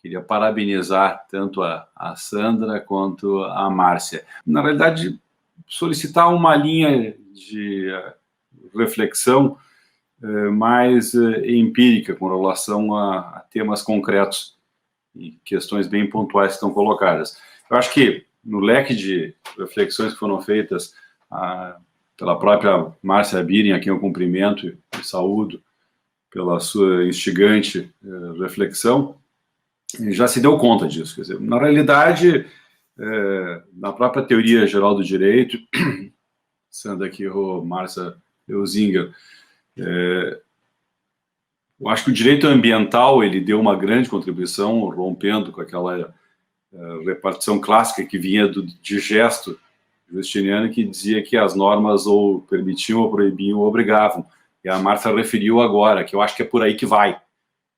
Queria parabenizar tanto a Sandra quanto a Márcia. Na realidade, solicitar uma linha de reflexão mais empírica com relação a temas concretos e questões bem pontuais que estão colocadas. Eu acho que no leque de reflexões que foram feitas pela própria Márcia Birin, a quem eu cumprimento e saúdo pela sua instigante reflexão, já se deu conta disso. Quer dizer, na realidade, na própria teoria geral do direito, sendo aqui o Márcia Euzinger, eu acho que o direito ambiental ele deu uma grande contribuição, rompendo com aquela repartição clássica que vinha do digesto justiniano, que dizia que as normas ou permitiam, ou proibiam, ou obrigavam. E a Márcia referiu agora, que eu acho que é por aí que vai.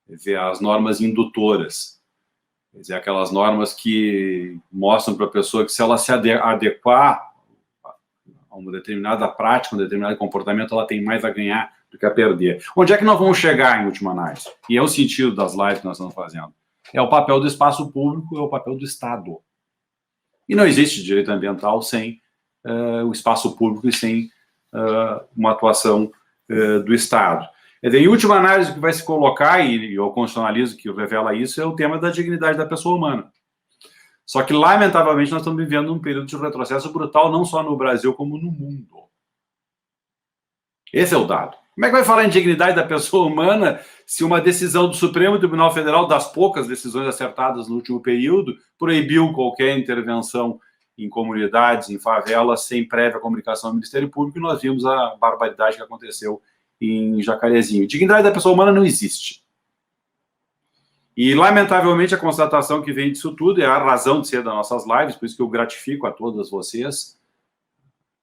Quer dizer, as normas indutoras. Quer dizer, aquelas normas que mostram para a pessoa que se ela se adequar a uma determinada prática, um determinado comportamento, ela tem mais a ganhar do que a perder. Onde é que nós vamos chegar, em última análise? E é o sentido das lives que nós estamos fazendo. É o papel do espaço público, é o papel do Estado. E não existe direito ambiental sem o espaço público e sem uma atuação do Estado. Em última análise, o que vai se colocar, e o constitucionalismo que revela isso, é o tema da dignidade da pessoa humana. Só que, lamentavelmente, nós estamos vivendo um período de retrocesso brutal, não só no Brasil, como no mundo. Esse é o dado. Como é que vai falar em dignidade da pessoa humana se uma decisão do Supremo Tribunal Federal, das poucas decisões acertadas no último período, proibiu qualquer intervenção em comunidades, em favelas, sem prévia comunicação ao Ministério Público, e nós vimos a barbaridade que aconteceu em Jacarezinho. Dignidade da pessoa humana não existe. E, lamentavelmente, a constatação que vem disso tudo é a razão de ser das nossas lives, por isso que eu gratifico a todas vocês,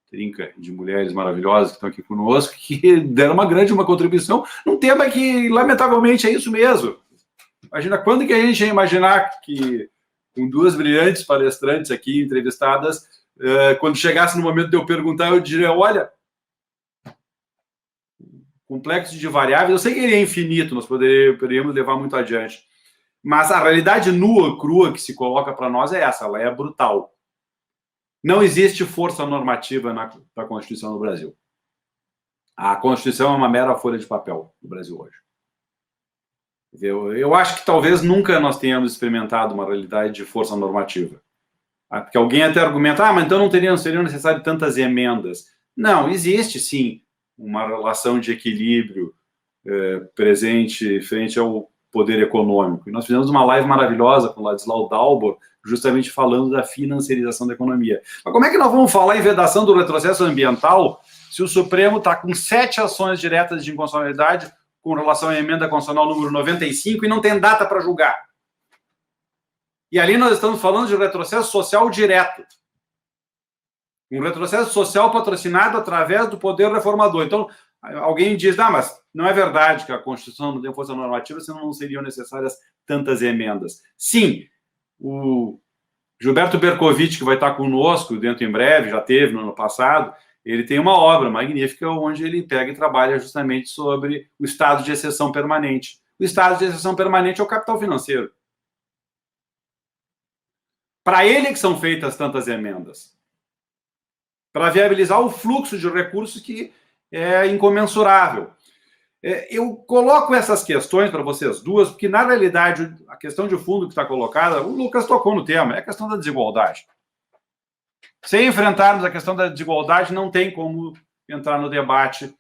trinca de mulheres maravilhosas que estão aqui conosco, que deram uma contribuição num tema que, lamentavelmente, é isso mesmo. Imagina quando que a gente ia imaginar que, com duas brilhantes palestrantes aqui, entrevistadas, quando chegasse no momento de eu perguntar, eu diria, olha, complexo de variáveis, eu sei que ele é infinito, nós poderíamos levar muito adiante, mas a realidade nua, crua, que se coloca para nós é essa, ela é brutal. Não existe força normativa da Constituição no Brasil. A Constituição é uma mera folha de papel no Brasil hoje. Eu acho que talvez nunca nós tenhamos experimentado uma realidade de força normativa. Porque alguém até argumenta, mas então não seriam necessárias tantas emendas. Não, existe sim uma relação de equilíbrio presente frente ao poder econômico. E nós fizemos uma live maravilhosa com o Ladislau Dalbor, justamente falando da financiarização da economia. Mas como é que nós vamos falar em vedação do retrocesso ambiental se o Supremo está com 7 ações diretas de inconstitucionalidade com relação à emenda constitucional número 95 e não tem data para julgar? E ali nós estamos falando de retrocesso social direto. Um retrocesso social patrocinado através do poder reformador. Então, alguém diz, mas não é verdade que a Constituição não tem força normativa, senão não seriam necessárias tantas emendas. Sim, o Gilberto Bercovitch, que vai estar conosco dentro em breve, já teve no ano passado, ele tem uma obra magnífica onde ele pega e trabalha justamente sobre o estado de exceção permanente. O estado de exceção permanente é o capital financeiro. Para ele que são feitas tantas emendas. Para viabilizar o fluxo de recursos que é incomensurável. Eu coloco essas questões para vocês duas, porque, na realidade, a questão de fundo que está colocada, o Lucas tocou no tema, é a questão da desigualdade. Sem enfrentarmos a questão da desigualdade, não tem como entrar no debate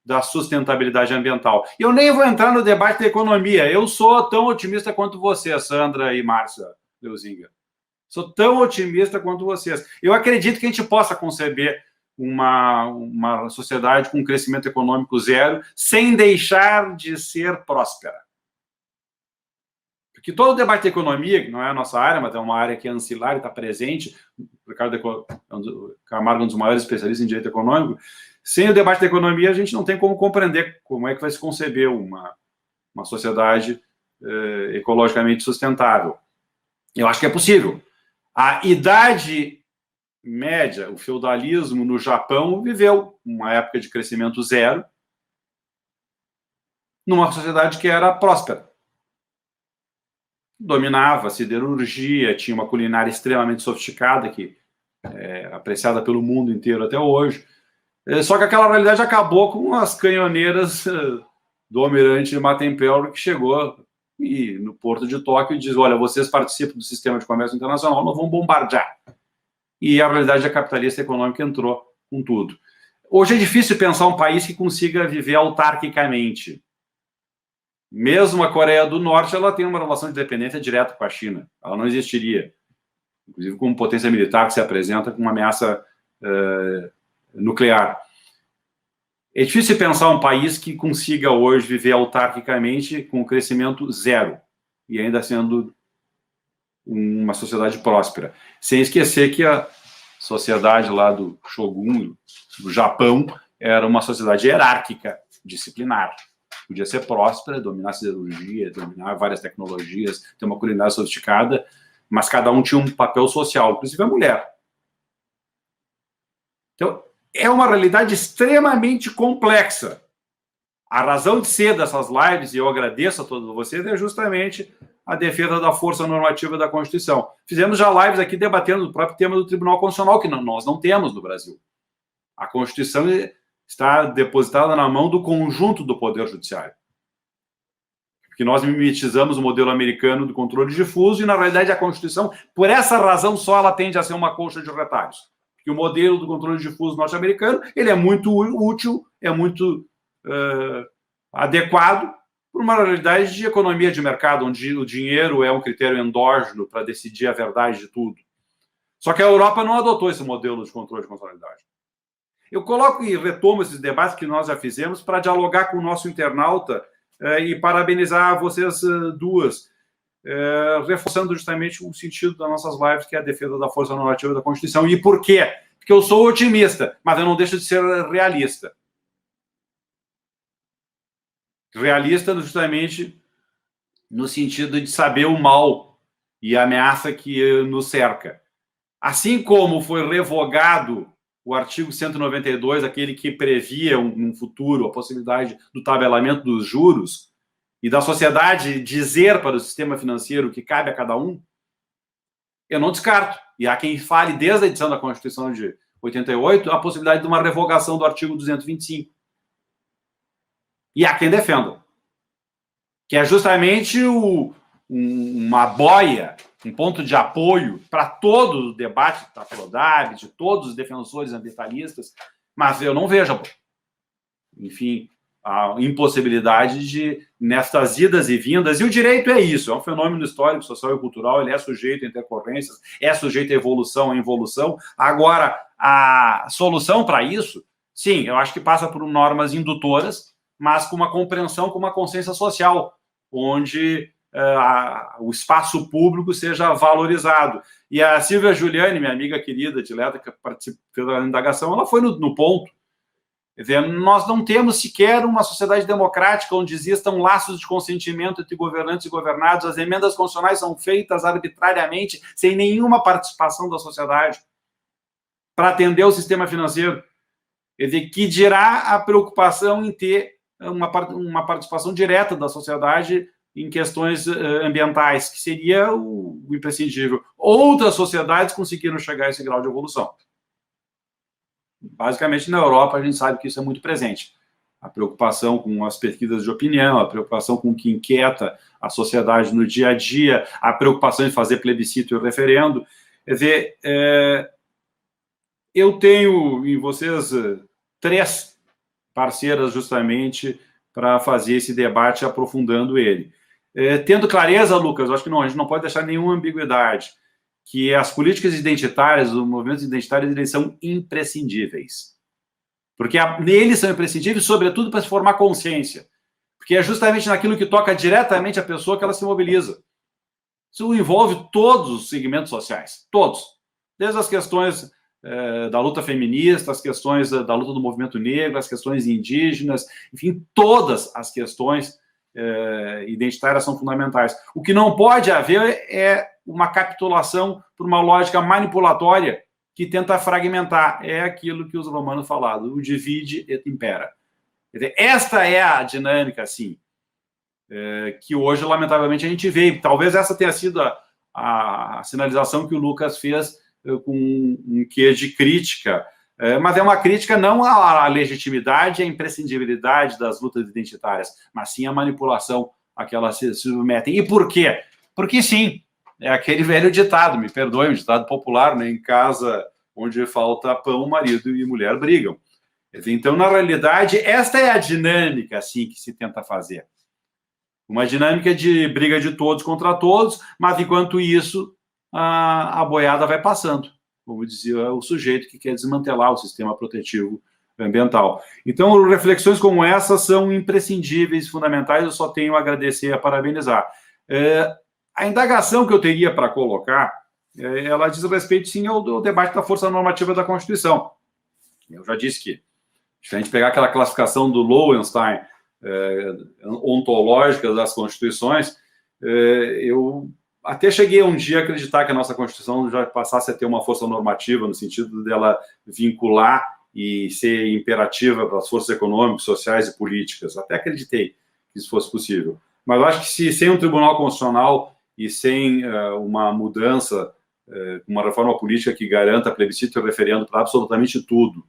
da sustentabilidade ambiental. Eu nem vou entrar no debate da economia. Eu sou tão otimista quanto você, Sandra e Márcia Leuzinger. Sou tão otimista quanto vocês. Eu acredito que a gente possa conceber uma sociedade com crescimento econômico zero, sem deixar de ser próspera. Porque todo o debate de economia, que não é a nossa área, mas é uma área que é ancilar e está presente, o Ricardo Camargo é um dos maiores especialistas em direito econômico, sem o debate da economia, a gente não tem como compreender como é que vai se conceber uma sociedade ecologicamente sustentável. Eu acho que é possível. A idade média, o feudalismo no Japão viveu uma época de crescimento zero numa sociedade que era próspera. dominava a siderurgia, tinha uma culinária extremamente sofisticada, que é apreciada pelo mundo inteiro até hoje. Só que aquela realidade acabou com as canhoneiras do almirante Martin Pelry, que chegou no porto de Tóquio e diz: olha, vocês participam do sistema de comércio internacional, nós vamos bombardear. E a realidade capitalista econômica entrou com tudo. Hoje é difícil pensar um país que consiga viver autarquicamente. Mesmo a Coreia do Norte, ela tem uma relação de dependência direta com a China. Ela não existiria. Inclusive como potência militar que se apresenta com uma ameaça nuclear. É difícil pensar um país que consiga hoje viver autarquicamente com crescimento zero e ainda sendo uma sociedade próspera. Sem esquecer que a sociedade lá do Shogun, do Japão, era uma sociedade hierárquica, disciplinar. Podia ser próspera, dominar a siderurgia, dominar várias tecnologias, ter uma culinária sofisticada, mas cada um tinha um papel social, inclusive a mulher. Então, é uma realidade extremamente complexa. A razão de ser dessas lives, e eu agradeço a todos vocês, é justamente a defesa da força normativa da Constituição. Fizemos já lives aqui debatendo o próprio tema do Tribunal Constitucional, que nós não temos no Brasil. A Constituição está depositada na mão do conjunto do Poder Judiciário. Porque nós mimetizamos o modelo americano do controle difuso e, na realidade, a Constituição, por essa razão só, ela tende a ser uma colcha de retalhos. Porque o modelo do controle difuso norte-americano, ele é muito útil, é muito adequado para uma realidade de economia de mercado, onde o dinheiro é um critério endógeno para decidir a verdade de tudo. Só que a Europa não adotou esse modelo de controle de constitucionalidade. Eu coloco e retomo esses debates que nós já fizemos para dialogar com o nosso internauta e parabenizar vocês duas, reforçando justamente o sentido das nossas lives, que é a defesa da força normativa da Constituição. E por quê? Porque eu sou otimista, mas eu não deixo de ser realista. Realista justamente no sentido de saber o mal e a ameaça que nos cerca. Assim como foi revogado o artigo 192, aquele que previa um futuro, a possibilidade do tabelamento dos juros, e da sociedade dizer para o sistema financeiro o que cabe a cada um, eu não descarto. E há quem fale, desde a edição da Constituição de 88, a possibilidade de uma revogação do artigo 225. E há quem defenda. Que é justamente uma boia, um ponto de apoio para todo o debate da Prodab, de todos os defensores ambientalistas, mas eu não vejo, enfim, a impossibilidade de, nestas idas e vindas, e o direito é isso, é um fenômeno histórico, social e cultural, ele é sujeito a intercorrências, é sujeito a evolução, a involução. Agora, a solução para isso, sim, eu acho que passa por normas indutoras, mas com uma compreensão, com uma consciência social, onde o espaço público seja valorizado. E a Silvia Giuliani, minha amiga querida, atleta que participou da indagação, ela foi no ponto. Quer dizer, nós não temos sequer uma sociedade democrática onde existam laços de consentimento entre governantes e governados. As emendas constitucionais são feitas arbitrariamente, sem nenhuma participação da sociedade, para atender o sistema financeiro. Quer dizer, que dirá a preocupação em ter uma participação direta da sociedade em questões ambientais, que seria o imprescindível. Outras sociedades conseguiram chegar a esse grau de evolução. Basicamente, na Europa, a gente sabe que isso é muito presente. A preocupação com as pesquisas de opinião, a preocupação com o que inquieta a sociedade no dia a dia, a preocupação em fazer plebiscito e referendo. Quer dizer, eu tenho em vocês 3 parceiras justamente para fazer esse debate aprofundando ele. Tendo clareza, Lucas, acho que não, a gente não pode deixar nenhuma ambiguidade, que as políticas identitárias, os movimentos identitários, eles são imprescindíveis. Porque neles são imprescindíveis, sobretudo para se formar consciência. Porque é justamente naquilo que toca diretamente a pessoa que ela se mobiliza. Isso envolve todos os segmentos sociais, todos. Desde as questões da luta feminista, as questões da luta do movimento negro, as questões indígenas, enfim, todas as questões identitárias são fundamentais. O que não pode haver é uma capitulação por uma lógica manipulatória que tenta fragmentar. É aquilo que os romanos falavam, o divide et impera. Quer dizer, esta é a dinâmica, sim. que hoje, lamentavelmente, a gente vê. Talvez essa tenha sido a sinalização que o Lucas fez com um quê de crítica, mas é uma crítica não à legitimidade, à imprescindibilidade das lutas identitárias, mas sim à manipulação a que elas se submetem. E por quê? Porque sim, é aquele velho ditado, me perdoe, um ditado popular, né? Em casa onde falta pão, marido e mulher brigam. Então, na realidade, esta é a dinâmica assim, que se tenta fazer. Uma dinâmica de briga de todos contra todos, mas enquanto isso, a boiada vai passando, como dizia o sujeito que quer desmantelar o sistema protetivo ambiental. Então, reflexões como essa são imprescindíveis, fundamentais, eu só tenho a agradecer e a parabenizar. A indagação que eu teria para colocar, ela diz respeito, sim, ao debate da força normativa da Constituição. Eu já disse que, se a gente pegar aquela classificação do Lowenstein, ontológica das constituições, eu até cheguei um dia a acreditar que a nossa Constituição já passasse a ter uma força normativa, no sentido dela vincular e ser imperativa para as forças econômicas, sociais e políticas. Até acreditei que isso fosse possível. Mas eu acho que sem um tribunal constitucional e sem uma mudança, uma reforma política que garanta plebiscito e referendo para absolutamente tudo,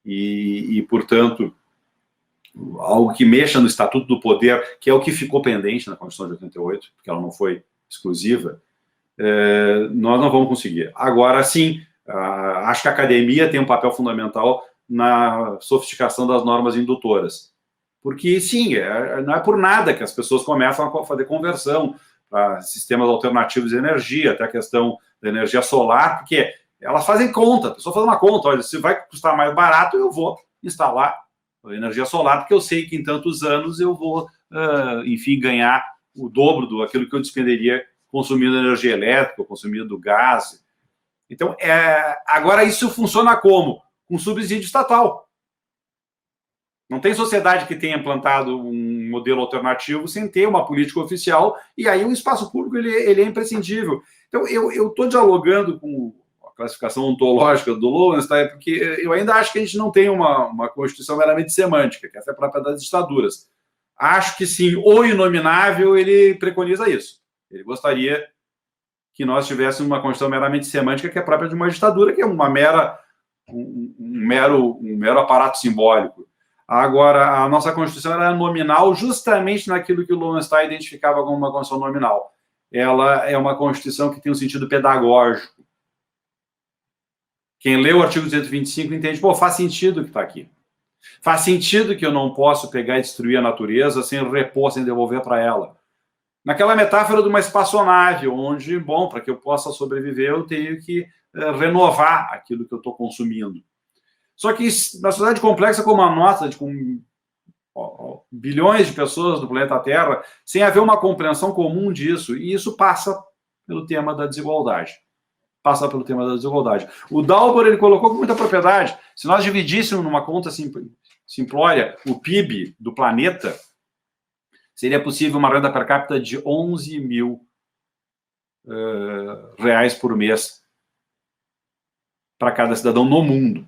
e portanto, algo que mexa no Estatuto do Poder, que é o que ficou pendente na Constituição de 88, porque ela não foi exclusiva, nós não vamos conseguir. Agora, sim, acho que a academia tem um papel fundamental na sofisticação das normas indutoras. Porque, sim, não é por nada que as pessoas começam a fazer conversão para sistemas alternativos de energia, até a questão da energia solar, porque elas fazem conta, a pessoa faz uma conta, olha, se vai custar mais barato, eu vou instalar energia solar, porque eu sei que em tantos anos eu vou, enfim, ganhar o dobro daquilo que eu despenderia consumindo energia elétrica, consumindo gás. Então, agora isso funciona como? Com subsídio estatal. Não tem sociedade que tenha implantado um modelo alternativo sem ter uma política oficial, e aí o espaço público ele é imprescindível. Então, eu estou dialogando com a classificação ontológica do Lowenstein, porque eu ainda acho que a gente não tem uma Constituição meramente semântica, que essa é a própria das ditaduras. Acho que sim, o Inominável, ele preconiza isso. Ele gostaria que nós tivéssemos uma Constituição meramente semântica, que é própria de uma ditadura, que é um mero aparato simbólico. Agora, a nossa Constituição era nominal justamente naquilo que o Lowenstein identificava como uma Constituição nominal. Ela é uma Constituição que tem um sentido pedagógico. Quem lê o artigo 225 entende, faz sentido o que está aqui. Faz sentido que eu não posso pegar e destruir a natureza sem repor, sem devolver para ela. Naquela metáfora de uma espaçonave, onde, para que eu possa sobreviver, eu tenho que renovar aquilo que eu estou consumindo. Só que na sociedade complexa como a nossa, com bilhões de pessoas no planeta Terra, sem haver uma compreensão comum disso, e isso passa pelo tema da desigualdade. O Dalbor, ele colocou com muita propriedade, se nós dividíssemos numa conta simplória o PIB do planeta, seria possível uma renda per capita de 11 mil reais por mês para cada cidadão no mundo,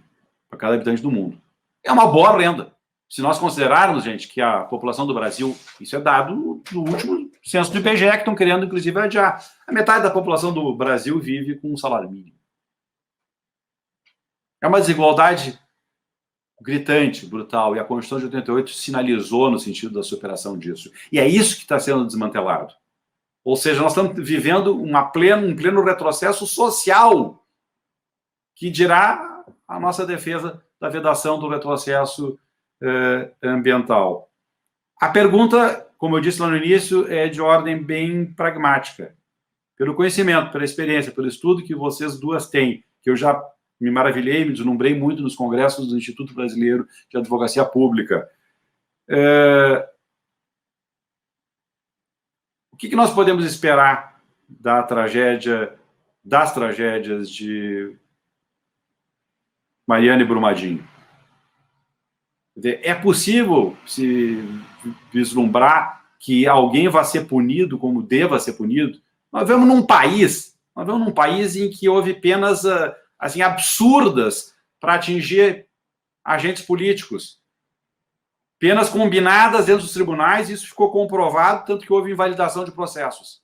para cada habitante do mundo. É uma boa renda. Se nós considerarmos, gente, que a população do Brasil, isso é dado no último censo do IBGE, que estão querendo, inclusive, adiar. A metade da população do Brasil vive com um salário mínimo. É uma desigualdade gritante, brutal, e a Constituição de 88 sinalizou no sentido da superação disso. E é isso que está sendo desmantelado. Ou seja, nós estamos vivendo um pleno retrocesso social, que dirá a nossa defesa da vedação do retrocesso ambiental. A pergunta, como eu disse lá no início, é de ordem bem pragmática. Pelo conhecimento, pela experiência, pelo estudo que vocês duas têm, que eu já me maravilhei, me deslumbrei muito nos congressos do Instituto Brasileiro de Advocacia Pública. O que nós podemos esperar das tragédias de Mariana e Brumadinho? É possível se vislumbrar que alguém vai ser punido como deva ser punido? Nós vivemos num país em que houve penas assim, absurdas para atingir agentes políticos. Penas combinadas dentro dos tribunais, isso ficou comprovado, tanto que houve invalidação de processos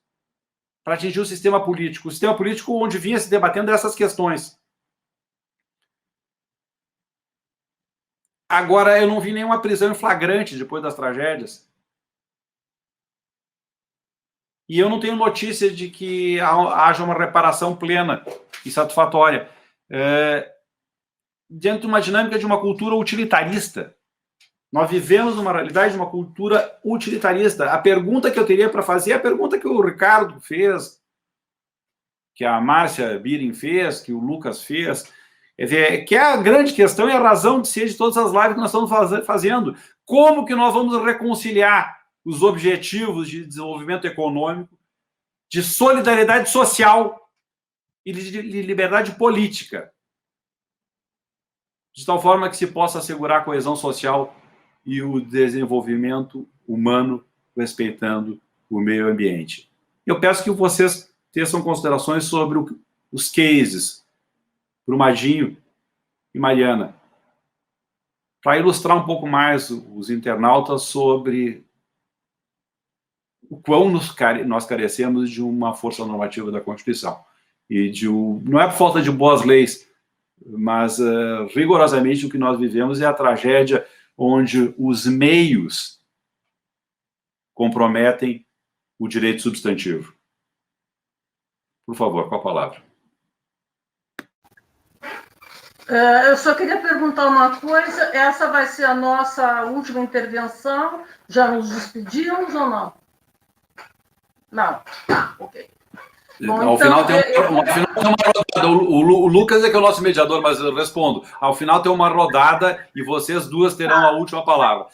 para atingir o sistema político. O sistema político onde vinha se debatendo essas questões. Agora, eu não vi nenhuma prisão em flagrante depois das tragédias. E eu não tenho notícia de que haja uma reparação plena e satisfatória. Dentro de uma dinâmica de uma cultura utilitarista. Nós vivemos numa realidade de uma cultura utilitarista. A pergunta que eu teria para fazer é a pergunta que o Ricardo fez, que a Márcia Birin fez, que o Lucas fez, quer dizer, que é a grande questão e a razão de ser de todas as lives que nós estamos fazendo. Como que nós vamos reconciliar os objetivos de desenvolvimento econômico, de solidariedade social e de liberdade política, de tal forma que se possa assegurar a coesão social e o desenvolvimento humano respeitando o meio ambiente. Eu peço que vocês teçam considerações sobre os cases, Brumadinho e Mariana, para ilustrar um pouco mais os internautas sobre o quão nós carecemos de uma força normativa da Constituição. E não é por falta de boas leis, mas rigorosamente o que nós vivemos é a tragédia onde os meios comprometem o direito substantivo. Por favor, com a palavra. Eu só queria perguntar uma coisa. Essa vai ser a nossa última intervenção? Já nos despedimos ou não? Não. Ah, ok. Bom, ao final tem uma rodada. O Lucas é que é o nosso mediador, mas eu respondo. Ao final tem uma rodada e vocês duas terão a última palavra.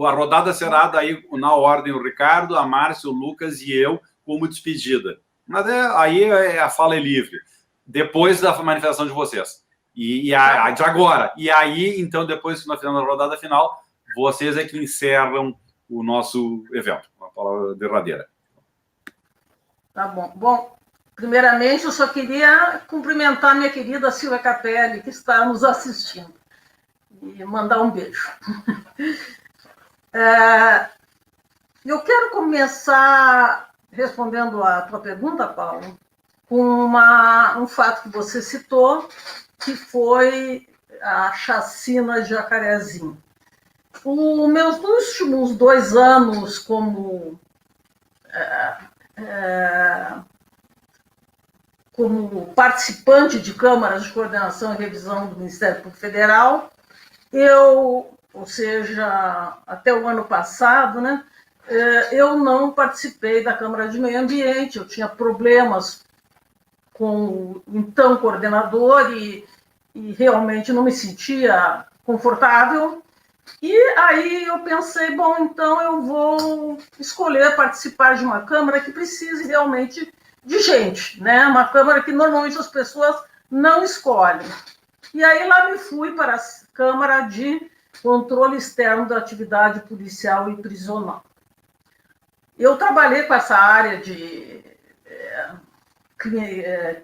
A rodada será daí na ordem o Ricardo, a Márcia, o Lucas e eu como despedida. Mas aí a fala é livre. Depois da manifestação de vocês. De agora. E aí, então, depois que nós fizermos a rodada final, vocês é que encerram o nosso evento. Uma palavra derradeira. Tá bom. Bom, primeiramente, eu só queria cumprimentar minha querida Silvia Capelli, que está nos assistindo, e mandar um beijo. Eu quero começar respondendo a tua pergunta, Paulo, com um fato que você citou, que foi a chacina de Jacarezinho. Os meus últimos 2 anos como participante de câmaras de coordenação e revisão do Ministério Público Federal, ou seja, até o ano passado, né, eu não participei da Câmara de Meio Ambiente, eu tinha problemas com o então coordenador e realmente não me sentia confortável. E aí eu pensei, bom, então eu vou escolher participar de uma Câmara que precise realmente de gente, né? Uma Câmara que normalmente as pessoas não escolhem. E aí lá me fui para a Câmara de Controle Externo da Atividade Policial e Prisional. Eu trabalhei com essa área de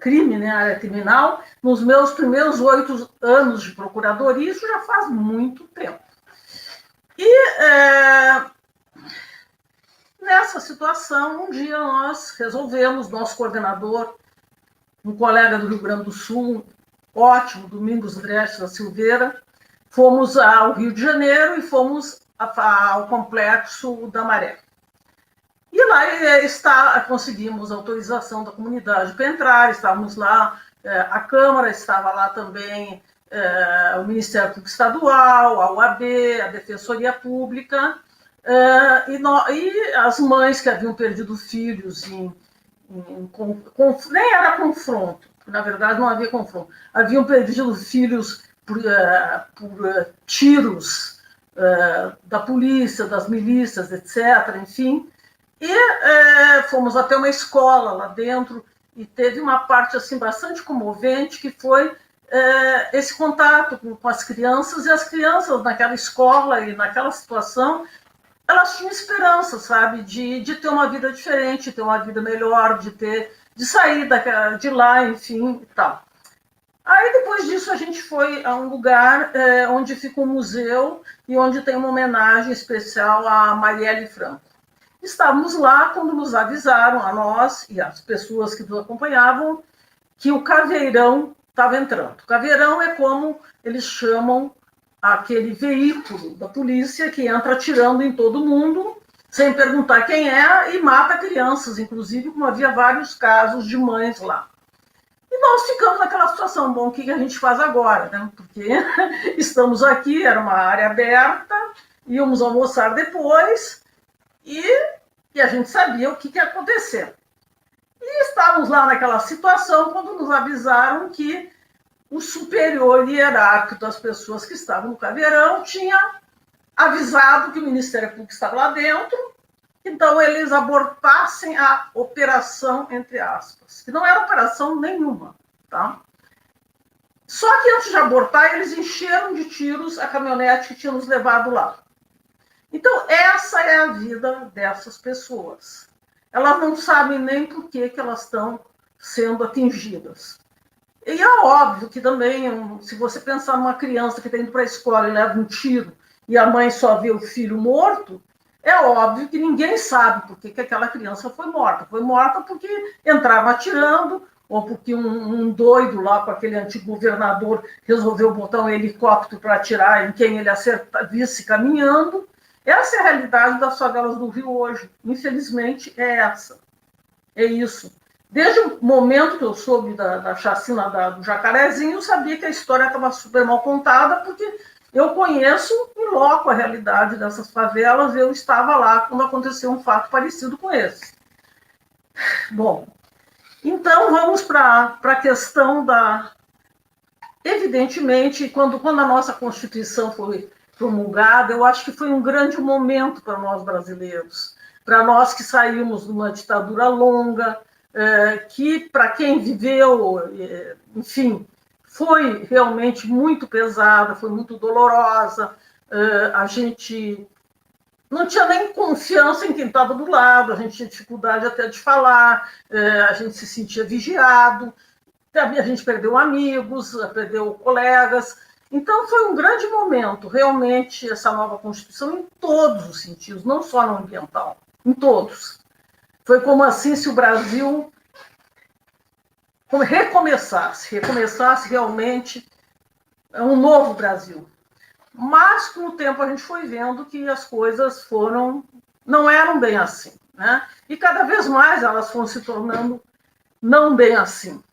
crime, né, área criminal, nos meus primeiros 8 anos de procuradoria, isso já faz muito tempo. E nessa situação, um dia nós resolvemos, nosso coordenador, um colega do Rio Grande do Sul, ótimo, Domingos Dresch da Silveira, fomos ao Rio de Janeiro e fomos ao Complexo da Maré. E lá conseguimos autorização da comunidade para entrar, estávamos lá, a Câmara, estava lá também o Ministério Público Estadual, a UAB, a Defensoria Pública, e as mães que haviam perdido filhos nem era confronto, na verdade não havia confronto, haviam perdido filhos por tiros da polícia, das milícias, etc., enfim. E fomos até uma escola lá dentro e teve uma parte assim bastante comovente, que foi esse contato com as crianças, e as crianças naquela escola e naquela situação, elas tinham esperança, sabe, de ter uma vida diferente, de ter uma vida melhor, de sair de lá, enfim, e tal. Aí, depois disso, a gente foi a um lugar onde fica um museu e onde tem uma homenagem especial a Marielle Franco. Estávamos lá quando nos avisaram, a nós e as pessoas que nos acompanhavam, que o caveirão estava entrando. O caveirão é como eles chamam aquele veículo da polícia que entra atirando em todo mundo, sem perguntar quem é, e mata crianças, inclusive, como havia vários casos de mães lá. E nós ficamos naquela situação, bom, o que a gente faz agora? Né? Porque estamos aqui, era uma área aberta, íamos almoçar depois, e a gente sabia o que ia acontecer. E estávamos lá naquela situação quando nos avisaram que o superior hierárquico das pessoas que estavam no caveirão tinha avisado que o Ministério Público estava lá dentro, então eles abortassem a operação, entre aspas, que não era operação nenhuma, tá? Só que antes de abortar, eles encheram de tiros a caminhonete que tinha nos levado lá. Então, essa é a vida dessas pessoas. Elas não sabem nem por que elas estão sendo atingidas. E é óbvio que também, se você pensar numa criança que está indo para a escola e leva um tiro e a mãe só vê o filho morto, é óbvio que ninguém sabe por que aquela criança foi morta. Foi morta porque entrava atirando, ou porque um doido lá com aquele antigo governador resolveu botar um helicóptero para atirar em quem ele visse caminhando. Essa é a realidade das favelas do Rio hoje. Infelizmente, é essa. É isso. Desde o momento que eu soube da chacina do Jacarezinho, eu sabia que a história estava super mal contada, porque eu conheço em loco a realidade dessas favelas, eu estava lá quando aconteceu um fato parecido com esse. Bom, então vamos para a questão da... Evidentemente, quando a nossa Constituição foi promulgada, eu acho que foi um grande momento para nós brasileiros, para nós que saímos de uma ditadura longa, que, para quem viveu, enfim, foi realmente muito pesada, foi muito dolorosa, a gente não tinha nem confiança em quem estava do lado, a gente tinha dificuldade até de falar, a gente se sentia vigiado, a gente perdeu amigos, perdeu colegas. Então, foi um grande momento, realmente, essa nova Constituição, em todos os sentidos, não só no ambiental, em todos. Foi como assim se o Brasil recomeçasse realmente um novo Brasil. Mas, com o tempo, a gente foi vendo que as coisas não eram bem assim, né? E cada vez mais elas foram se tornando não bem assim.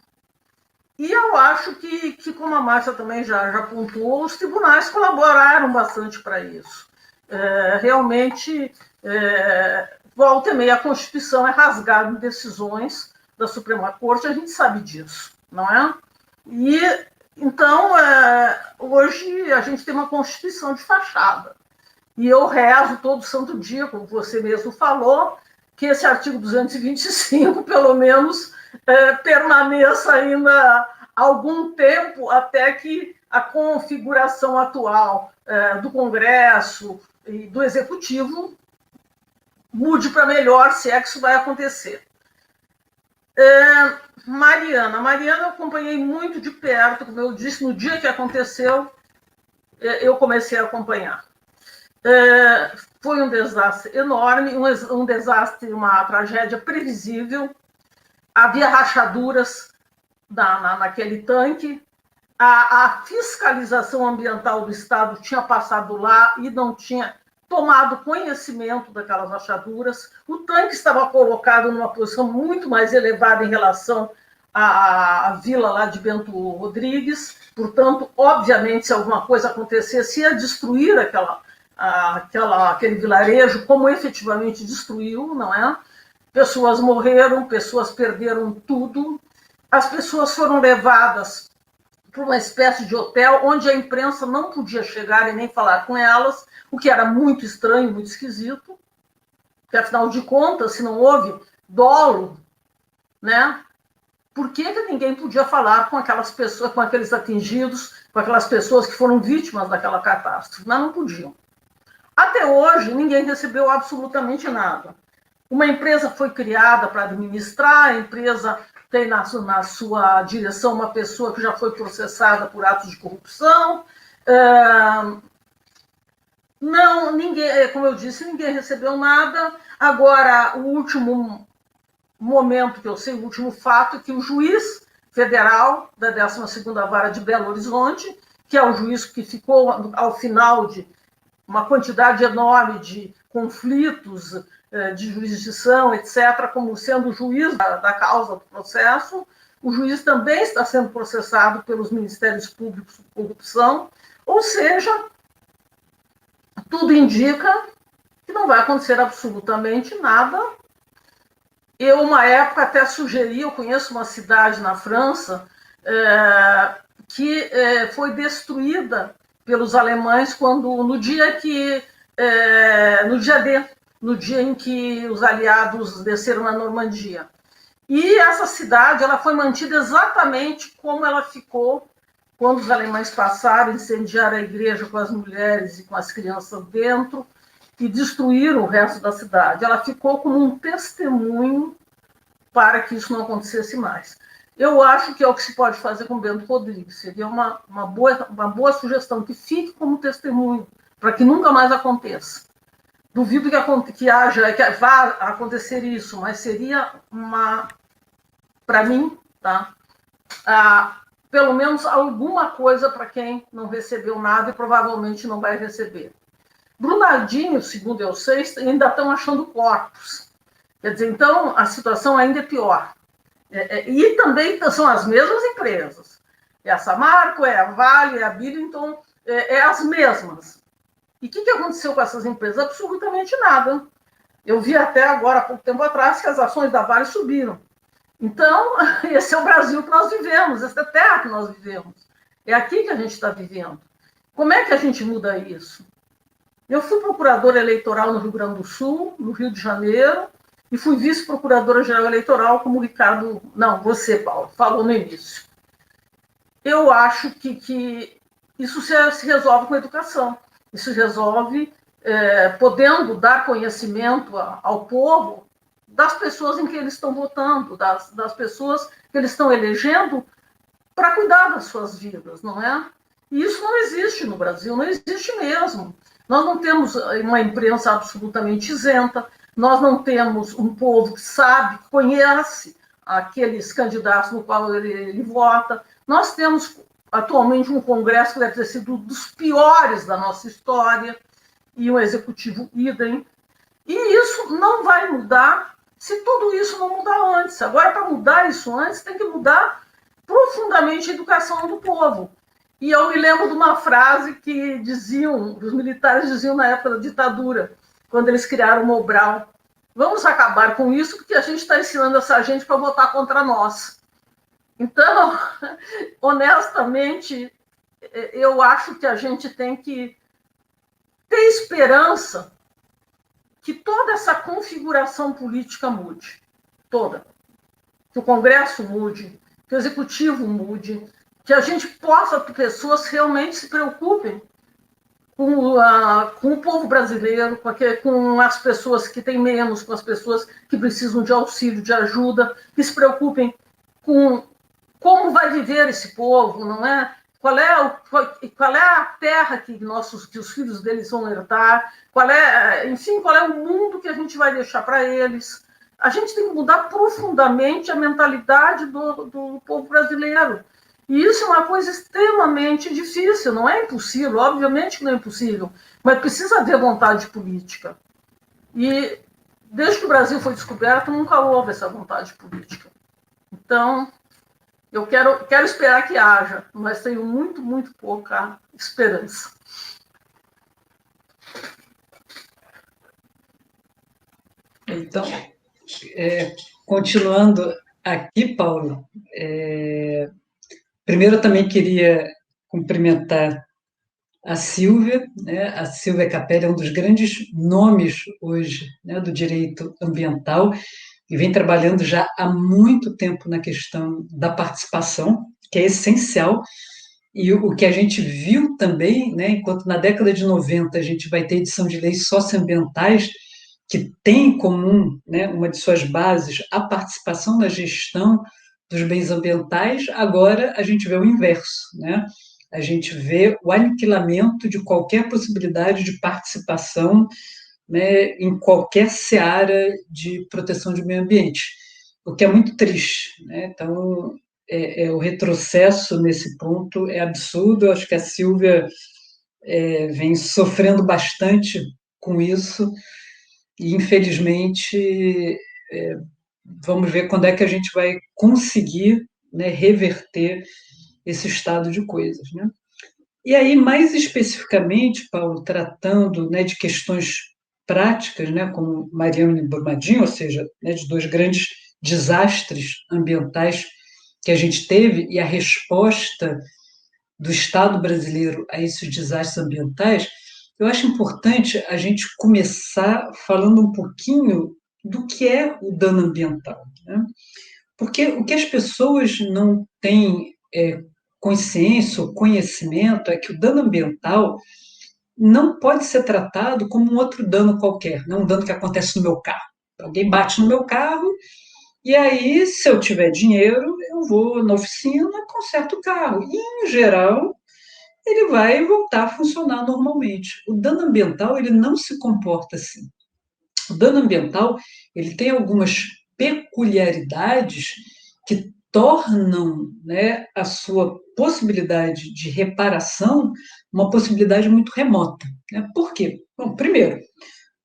E eu acho que como a Márcia também já pontuou, os tribunais colaboraram bastante para isso. Realmente, volta e meia, a Constituição é rasgada em decisões da Suprema Corte, a gente sabe disso, não é? E, então, hoje a gente tem uma Constituição de fachada. E eu rezo todo santo dia, como você mesmo falou, que esse artigo 225, pelo menos, permaneça ainda algum tempo até que a configuração atual do Congresso e do Executivo mude para melhor, se é que isso vai acontecer. Mariana eu acompanhei muito de perto, como eu disse, no dia que aconteceu, eu comecei a acompanhar. Foi um desastre enorme, um desastre, uma tragédia previsível. Havia rachaduras naquele tanque. A fiscalização ambiental do Estado tinha passado lá e não tinha tomado conhecimento daquelas rachaduras. O tanque estava colocado numa posição muito mais elevada em relação à vila lá de Bento Rodrigues. Portanto, obviamente, se alguma coisa acontecesse, ia destruir aquele vilarejo, como efetivamente destruiu, não é? Pessoas morreram, pessoas perderam tudo. As pessoas foram levadas para uma espécie de hotel onde a imprensa não podia chegar e nem falar com elas, o que era muito estranho, muito esquisito, porque, afinal de contas, se não houve dolo, né? Por que ninguém podia falar com aquelas pessoas, com aqueles atingidos, com aquelas pessoas que foram vítimas daquela catástrofe? Mas não podiam. Até hoje, ninguém recebeu absolutamente nada. Uma empresa foi criada para administrar, a empresa tem na sua direção uma pessoa que já foi processada por atos de corrupção. Não, ninguém, como eu disse, ninguém recebeu nada. Agora, o último momento que eu sei, o último fato, é que o juiz federal da 12ª Vara de Belo Horizonte, que é o juiz que ficou ao final de uma quantidade enorme de conflitos de jurisdição, etc., como sendo o juiz da causa do processo, o juiz também está sendo processado pelos ministérios públicos por corrupção, ou seja, tudo indica que não vai acontecer absolutamente nada. Eu, uma época, até sugeri, eu conheço uma cidade na França que foi destruída pelos alemães no dia em que os aliados desceram na Normandia. E essa cidade ela foi mantida exatamente como ela ficou quando os alemães passaram, incendiaram a igreja com as mulheres e com as crianças dentro e destruíram o resto da cidade. Ela ficou como um testemunho para que isso não acontecesse mais. Eu acho que é o que se pode fazer com Bento Rodrigues. Seria uma boa sugestão, que fique como testemunho, para que nunca mais aconteça. Duvido que vá acontecer isso, mas seria para mim, tá? Pelo menos alguma coisa para quem não recebeu nada e provavelmente não vai receber. Brumadinho, segundo eu sei, ainda estão achando corpos. Quer dizer, então a situação ainda é pior. E também são as mesmas empresas. É a Samarco, é a Vale, é a Billington, é as mesmas. E o que aconteceu com essas empresas? Absolutamente nada. Eu vi até agora, há pouco tempo atrás, que as ações da Vale subiram. Então, esse é o Brasil que nós vivemos, essa é a terra que nós vivemos. É aqui que a gente está vivendo. Como é que a gente muda isso? Eu fui procuradora eleitoral no Rio Grande do Sul, no Rio de Janeiro, e fui vice-procuradora-geral eleitoral, como o Ricardo... Não, você, Paulo, falou no início. Eu acho que isso se resolve com a educação. Isso se resolve podendo dar conhecimento ao povo das pessoas em que eles estão votando, das pessoas que eles estão elegendo para cuidar das suas vidas, não é? E isso não existe no Brasil, não existe mesmo. Nós não temos uma imprensa absolutamente isenta, nós não temos um povo que sabe, que conhece aqueles candidatos no qual ele vota. Nós temos atualmente um Congresso que deve ter sido um dos piores da nossa história, e um executivo idem. E isso não vai mudar se tudo isso não mudar antes. Agora, para mudar isso antes, tem que mudar profundamente a educação do povo. E eu me lembro de uma frase que os militares diziam na época da ditadura, quando eles criaram o Mobral: vamos acabar com isso, porque a gente está ensinando essa gente para votar contra nós. Então, honestamente, eu acho que a gente tem que ter esperança que toda essa configuração política mude. Toda. Que o Congresso mude, que o Executivo mude, que a gente possa ter pessoas que realmente se preocupem com o povo brasileiro, com as pessoas que têm menos, com as pessoas que precisam de auxílio, de ajuda, que se preocupem com como vai viver esse povo, não é? Qual é a terra que os filhos deles vão herdar, qual é o mundo que a gente vai deixar para eles. A gente tem que mudar profundamente a mentalidade do povo brasileiro. E isso é uma coisa extremamente difícil, não é impossível, obviamente que não é impossível, mas precisa haver vontade política. E desde que o Brasil foi descoberto, nunca houve essa vontade política. Então, eu quero esperar que haja, mas tenho muito, muito pouca esperança. Então, continuando aqui, Paulo, primeiro eu também queria cumprimentar a Silvia, né? A Silvia Capelli é um dos grandes nomes hoje, né, do direito ambiental, e vem trabalhando já há muito tempo na questão da participação, que é essencial, e o que a gente viu também, né, enquanto na década de 90 a gente vai ter edição de leis socioambientais, que tem em comum, né, uma de suas bases, a participação da gestão dos bens ambientais, agora a gente vê o inverso, né? A gente vê o aniquilamento de qualquer possibilidade de participação, né, em qualquer seara de proteção de meio ambiente, o que é muito triste, né? Então, o retrocesso nesse ponto é absurdo. Eu acho que a Silvia vem sofrendo bastante com isso e, infelizmente, vamos ver quando é que a gente vai conseguir, né, reverter esse estado de coisas, né? E aí, mais especificamente, Paulo, tratando, né, de questões práticas, né, como Mariana e Brumadinho, ou seja, né, de dois grandes desastres ambientais que a gente teve e a resposta do Estado brasileiro a esses desastres ambientais, eu acho importante a gente começar falando um pouquinho do que é o dano ambiental, né? Porque o que as pessoas não têm consciência ou conhecimento é que o dano ambiental não pode ser tratado como um outro dano qualquer, não um dano que acontece no meu carro. Alguém bate no meu carro e aí, se eu tiver dinheiro, eu vou na oficina, conserto o carro. E, em geral, ele vai voltar a funcionar normalmente. O dano ambiental, ele não se comporta assim. O dano ambiental, ele tem algumas peculiaridades que tornam, né, a sua possibilidade de reparação uma possibilidade muito remota, né? Por quê? Bom, primeiro,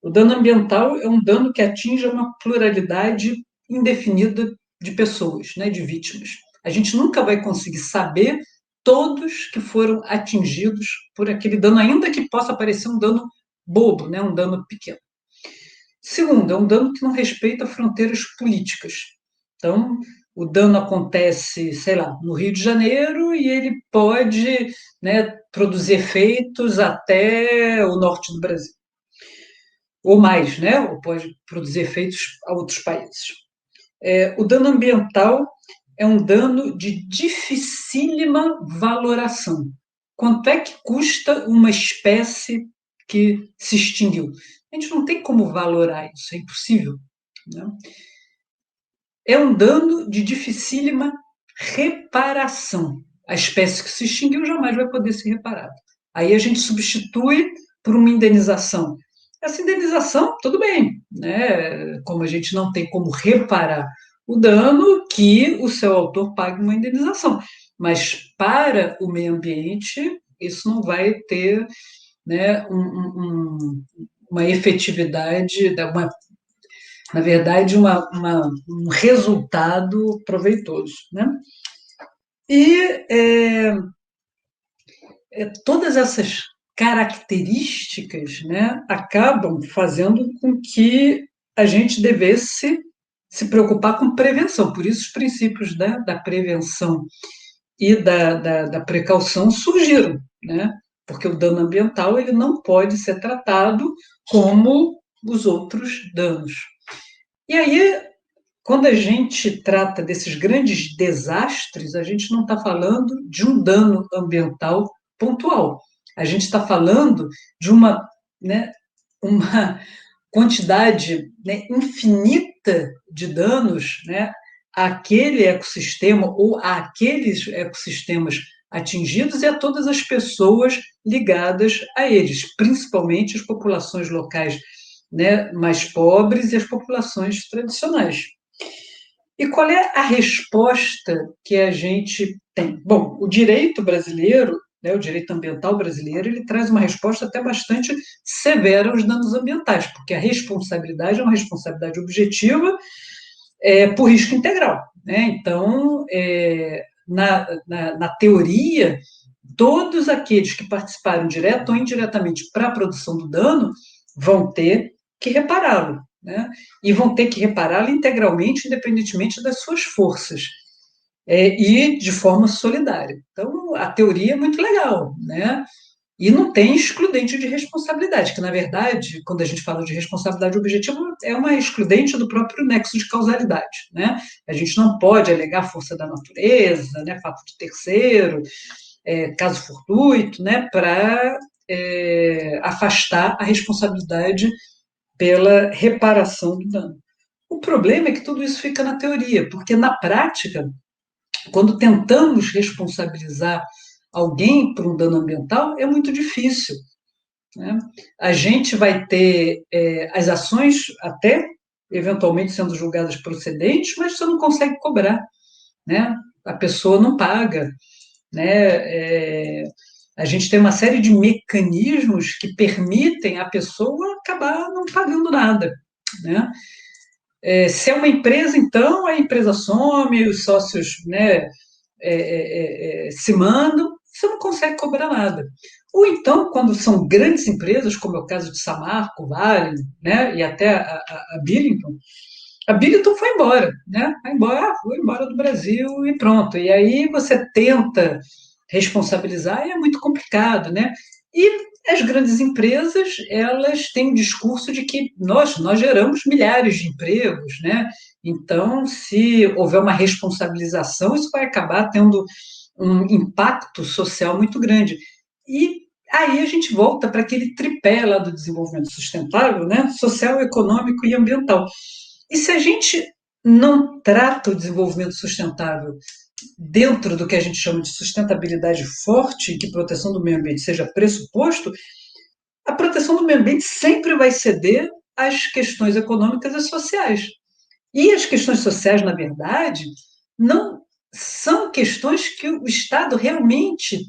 o dano ambiental é um dano que atinge uma pluralidade indefinida de pessoas, né, de vítimas. A gente nunca vai conseguir saber todos que foram atingidos por aquele dano, ainda que possa parecer um dano bobo, né, um dano pequeno. Segundo, é um dano que não respeita fronteiras políticas. Então, o dano acontece, sei lá, no Rio de Janeiro e ele pode, né, produzir efeitos até o norte do Brasil. Ou mais, né? Ou pode produzir efeitos a outros países. O dano ambiental é um dano de dificílima valoração. Quanto é que custa uma espécie que se extinguiu? A gente não tem como valorar isso, é impossível, né? É um dano de dificílima reparação. A espécie que se extinguiu jamais vai poder ser reparada. Aí a gente substitui por uma indenização. Essa indenização, tudo bem, né? Como a gente não tem como reparar o dano, que o seu autor pague uma indenização. Mas para o meio ambiente, isso não vai ter, né, uma efetividade, na verdade, um resultado proveitoso, né? E todas essas características, né, acabam fazendo com que a gente devesse se preocupar com prevenção. Por isso, os princípios da prevenção e da precaução surgiram, né? Porque o dano ambiental ele não pode ser tratado como os outros danos. E aí, quando a gente trata desses grandes desastres, a gente não está falando de um dano ambiental pontual. A gente está falando de né, uma quantidade, né, infinita de danos, né, àquele ecossistema ou àqueles ecossistemas atingidos e a todas as pessoas ligadas a eles, principalmente as populações locais, né, mais pobres e as populações tradicionais. E qual é a resposta que a gente tem? Bom, o direito brasileiro, né, o direito ambiental brasileiro, ele traz uma resposta até bastante severa aos danos ambientais, porque a responsabilidade é uma responsabilidade objetiva por risco integral, né? Então, na teoria, todos aqueles que participaram direto ou indiretamente para a produção do dano vão ter que repará-lo, né? E vão ter que repará-lo integralmente, independentemente das suas forças, e de forma solidária. Então, a teoria é muito legal, né? E não tem excludente de responsabilidade, que, na verdade, quando a gente fala de responsabilidade objetiva, é uma excludente do próprio nexo de causalidade, né? A gente não pode alegar força da natureza, né, fato de terceiro, caso fortuito, né, para afastar a responsabilidade pela reparação do dano. O problema é que tudo isso fica na teoria, porque na prática quando tentamos responsabilizar alguém por um dano ambiental, é muito difícil, né? A gente vai ter as ações até eventualmente sendo julgadas procedentes, mas você não consegue cobrar, né? A pessoa não paga, né? A gente tem uma série de mecanismos que permitem a pessoa acabar não pagando nada, né? Se é uma empresa, então, a empresa some, os sócios, né, se mandam, você não consegue cobrar nada. Ou então, quando são grandes empresas, como é o caso de Samarco, Vale, né, e até a Billiton foi embora, né? Foi embora do Brasil e pronto. E aí você tenta responsabilizar e é muito complicado, né? E as grandes empresas, elas têm o discurso de que nós geramos milhares de empregos, né? Então, se houver uma responsabilização, isso vai acabar tendo um impacto social muito grande. E aí a gente volta para aquele tripé lá do desenvolvimento sustentável, né? Social, econômico e ambiental. E se a gente não trata o desenvolvimento sustentável dentro do que a gente chama de sustentabilidade forte, que proteção do meio ambiente seja pressuposto, a proteção do meio ambiente sempre vai ceder às questões econômicas e sociais. E as questões sociais, na verdade, não são questões que o Estado realmente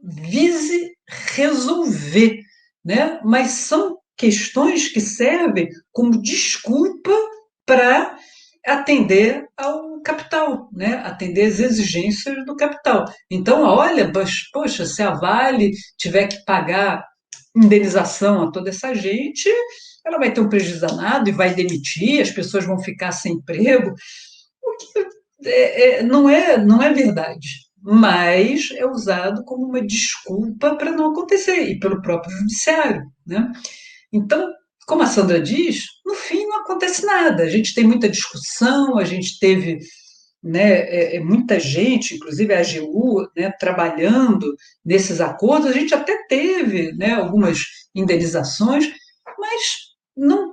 vise resolver, né? Mas são questões que servem como desculpa para atender ao capital, né? Atender às exigências do capital. Então, olha, poxa, se a Vale tiver que pagar indenização a toda essa gente, ela vai ter um prejuízo danado e vai demitir, as pessoas vão ficar sem emprego, o que não é verdade, mas é usado como uma desculpa para não acontecer, e pelo próprio judiciário, né? Então, como a Sandra diz, no fim não acontece nada. A gente tem muita discussão, a gente teve, né, muita gente, inclusive a AGU, né, trabalhando nesses acordos. A gente até teve, né, algumas indenizações, mas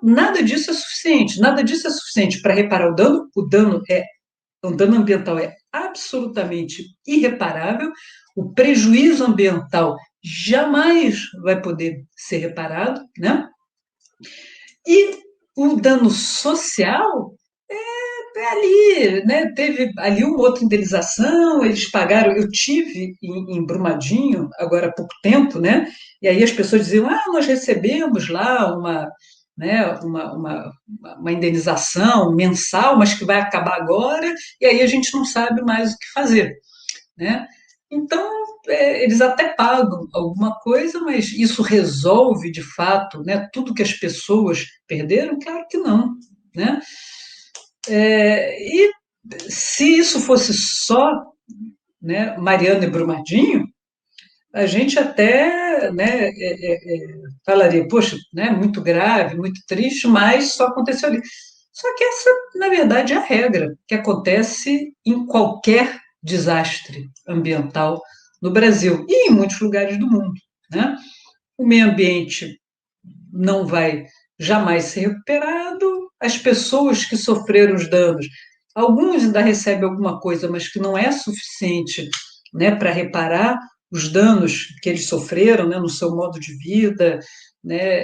nada disso é suficiente. Nada disso é suficiente para reparar o dano. O dano ambiental é absolutamente irreparável. O prejuízo ambiental jamais vai poder ser reparado, né? E o dano social é ali, né? Teve ali uma outra indenização, eles pagaram. Eu tive em Brumadinho agora há pouco tempo, né? E aí as pessoas diziam: nós recebemos lá né, uma indenização mensal, mas que vai acabar agora, e aí a gente não sabe mais o que fazer, né? Então, eles até pagam alguma coisa, mas isso resolve, de fato, né, tudo que as pessoas perderam? Claro que não, né? E se isso fosse só, né, Mariana e Brumadinho, a gente até, né, falaria, poxa, né, muito grave, muito triste, mas só aconteceu ali. Só que essa, na verdade, é a regra que acontece em qualquer desastre ambiental no Brasil e em muitos lugares do mundo, né? O meio ambiente não vai jamais ser recuperado, as pessoas que sofreram os danos, alguns ainda recebem alguma coisa, mas que não é suficiente, né, para reparar os danos que eles sofreram, né, no seu modo de vida, né,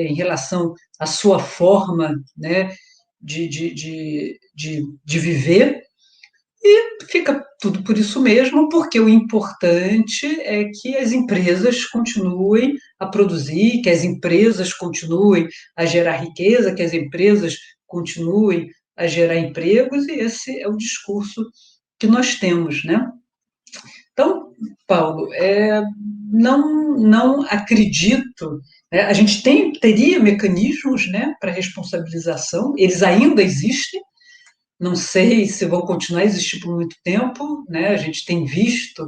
em relação à sua forma, né, de viver, e fica tudo por isso mesmo, porque o importante é que as empresas continuem a produzir, que as empresas continuem a gerar riqueza, que as empresas continuem a gerar empregos, e esse é o discurso que nós temos, né? Então, Paulo, não acredito, né? A gente teria mecanismos, né, para responsabilização, eles ainda existem, não sei se vão continuar a existir por muito tempo, né? A gente tem visto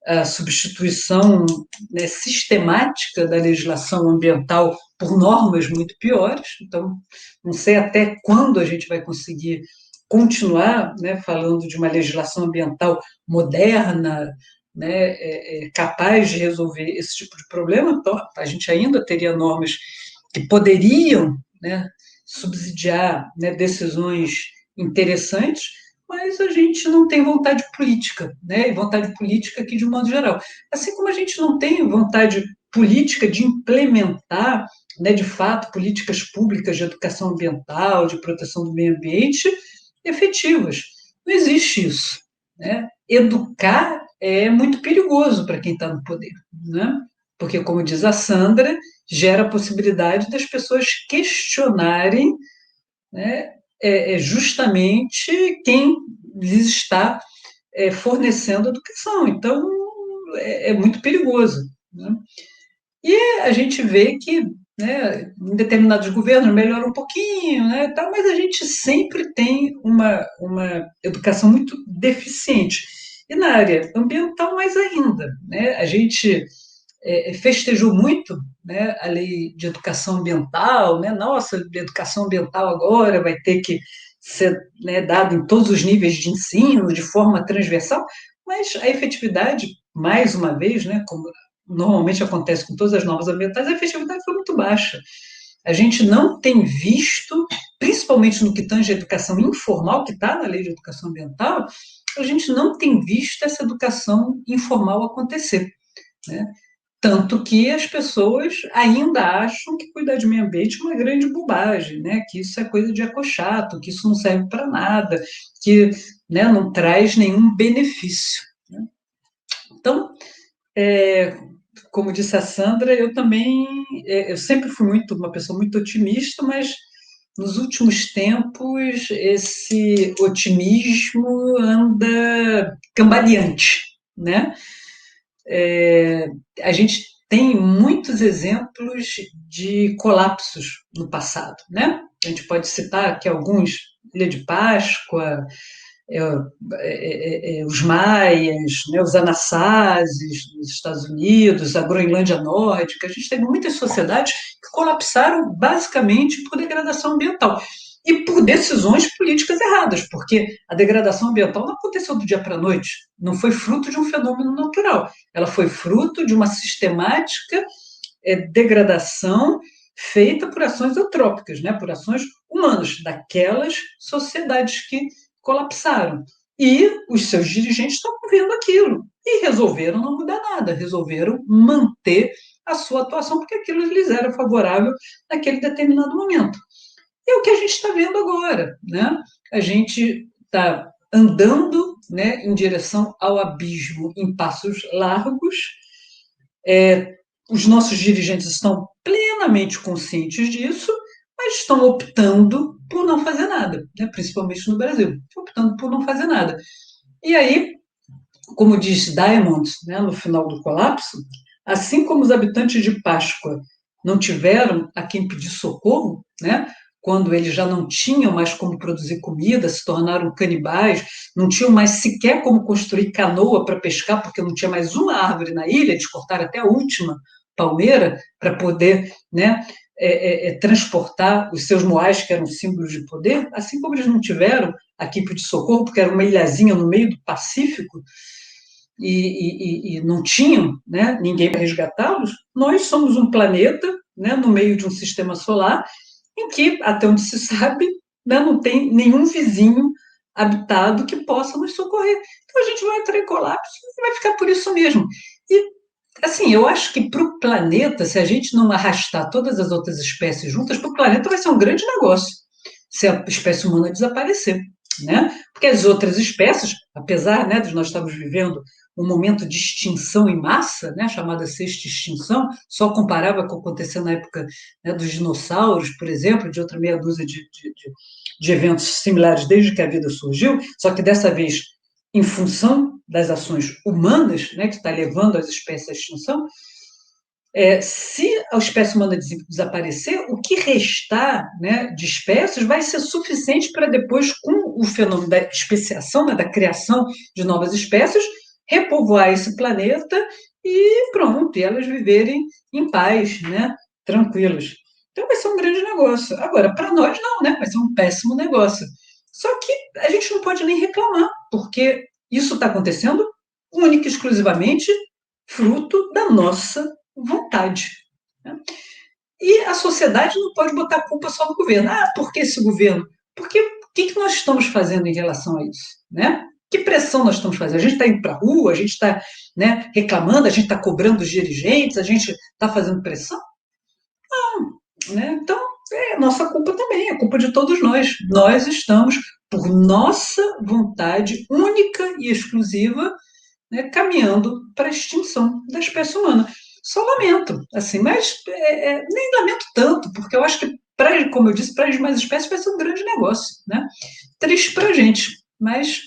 a substituição, né, sistemática da legislação ambiental por normas muito piores, então não sei até quando a gente vai conseguir continuar, né, falando de uma legislação ambiental moderna, né, capaz de resolver esse tipo de problema. Então, a gente ainda teria normas que poderiam, né, subsidiar, né, decisões interessantes, mas a gente não tem vontade política, né? E vontade política aqui de um modo geral. Assim como a gente não tem vontade política de implementar, né, de fato, políticas públicas de educação ambiental, de proteção do meio ambiente efetivas. Não existe isso, né? Educar é muito perigoso para quem está no poder, né? Porque, como diz a Sandra, gera a possibilidade das pessoas questionarem, né, justamente quem lhes está fornecendo educação. Então, é muito perigoso, né? E a gente vê que, né, em determinados governos melhora um pouquinho, né, tal, mas a gente sempre tem uma educação muito deficiente. E na área ambiental, mais ainda, né? A gente festejou muito, né, a lei de educação ambiental, né? Nossa, a educação ambiental agora vai ter que ser, né, dada em todos os níveis de ensino, de forma transversal, mas a efetividade, mais uma vez, né, como normalmente acontece com todas as normas ambientais, a efetividade foi muito baixa. A gente não tem visto, principalmente no que tange a educação informal, que está na lei de educação ambiental, a gente não tem visto essa educação informal acontecer, né? Tanto que as pessoas ainda acham que cuidar de meio ambiente é uma grande bobagem, né? Que isso é coisa de ecochato, que isso não serve para nada, que, né, não traz nenhum benefício, né? Então, como disse a Sandra, eu também, eu sempre fui uma pessoa muito otimista, mas nos últimos tempos esse otimismo anda cambaleante, né? A gente tem muitos exemplos de colapsos no passado, né? A gente pode citar aqui alguns: Ilha de Páscoa, os maias, né, os anasases nos Estados Unidos, a Groenlândia Nórdica. A gente teve muitas sociedades que colapsaram basicamente por degradação ambiental e por decisões políticas erradas, porque a degradação ambiental não aconteceu do dia para a noite, não foi fruto de um fenômeno natural, ela foi fruto de uma sistemática degradação feita por ações eutrópicas, né, por ações humanas, daquelas sociedades que colapsaram. E os seus dirigentes estão vendo aquilo e resolveram não mudar nada, resolveram manter a sua atuação porque aquilo lhes era favorável naquele determinado momento. É o que a gente está vendo agora, né? A gente está andando, né, em direção ao abismo em passos largos. Os nossos dirigentes estão plenamente conscientes disso, mas estão optando por não fazer nada, né? Principalmente no Brasil, optando por não fazer nada. E aí, como diz Diamond, né, no final do colapso, assim como os habitantes de Páscoa não tiveram a quem pedir socorro, né, quando eles já não tinham mais como produzir comida, se tornaram canibais, não tinham mais sequer como construir canoa para pescar, porque não tinha mais uma árvore na ilha, eles cortaram até a última palmeira para poder, né, transportar os seus moais, que eram símbolos de poder, assim como eles não tiveram a quem pedir socorro, porque era uma ilhazinha no meio do Pacífico, e não tinham, né, ninguém para resgatá-los. Nós somos um planeta, né, no meio de um sistema solar em que, até onde se sabe, né, não tem nenhum vizinho habitado que possa nos socorrer. Então a gente vai entrar em colapso e vai ficar por isso mesmo. E, assim, eu acho que para o planeta, se a gente não arrastar todas as outras espécies juntas, para o planeta vai ser um grande negócio se a espécie humana desaparecer, né? Porque as outras espécies, apesar, né, de nós estarmos vivendo um momento de extinção em massa, né, chamada sexta extinção, só comparável com o que aconteceu na época, né, dos dinossauros, por exemplo, de outra meia dúzia de eventos similares desde que a vida surgiu, só que dessa vez em função das ações humanas, né, que está levando as espécies à extinção. Se a espécie humana desaparecer, o que restar, né, de espécies vai ser suficiente para depois, com o fenômeno da especiação, né, da criação de novas espécies, repovoar esse planeta e pronto, e elas viverem em paz, né, tranquilas. Então vai ser um grande negócio. Agora, para nós não, né, vai ser um péssimo negócio. Só que a gente não pode nem reclamar, porque isso está acontecendo única e exclusivamente fruto da nossa vontade, né? E a sociedade não pode botar a culpa só no governo. Ah, por que esse governo? Porque que nós estamos fazendo em relação a isso, né? Que pressão nós estamos fazendo? A gente está indo para a rua, a gente está, né, reclamando, a gente está cobrando os dirigentes, a gente está fazendo pressão? Não, né? Então, é nossa culpa também, é culpa de todos nós. Nós estamos, por nossa vontade única e exclusiva, né, caminhando para a extinção da espécie humana. Só lamento, assim, mas nem lamento tanto, porque eu acho que, como eu disse, para as demais espécies vai ser um grande negócio, né? Triste para a gente, mas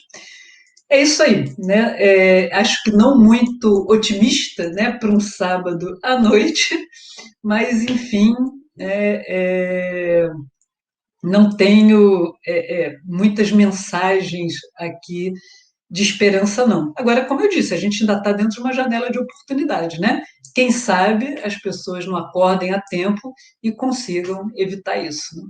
é isso aí, né? Acho que não muito otimista, né, para um sábado à noite, mas enfim, não tenho muitas mensagens aqui de esperança, não. Agora, como eu disse, a gente ainda está dentro de uma janela de oportunidade, né? Quem sabe as pessoas não acordem a tempo e consigam evitar isso, né?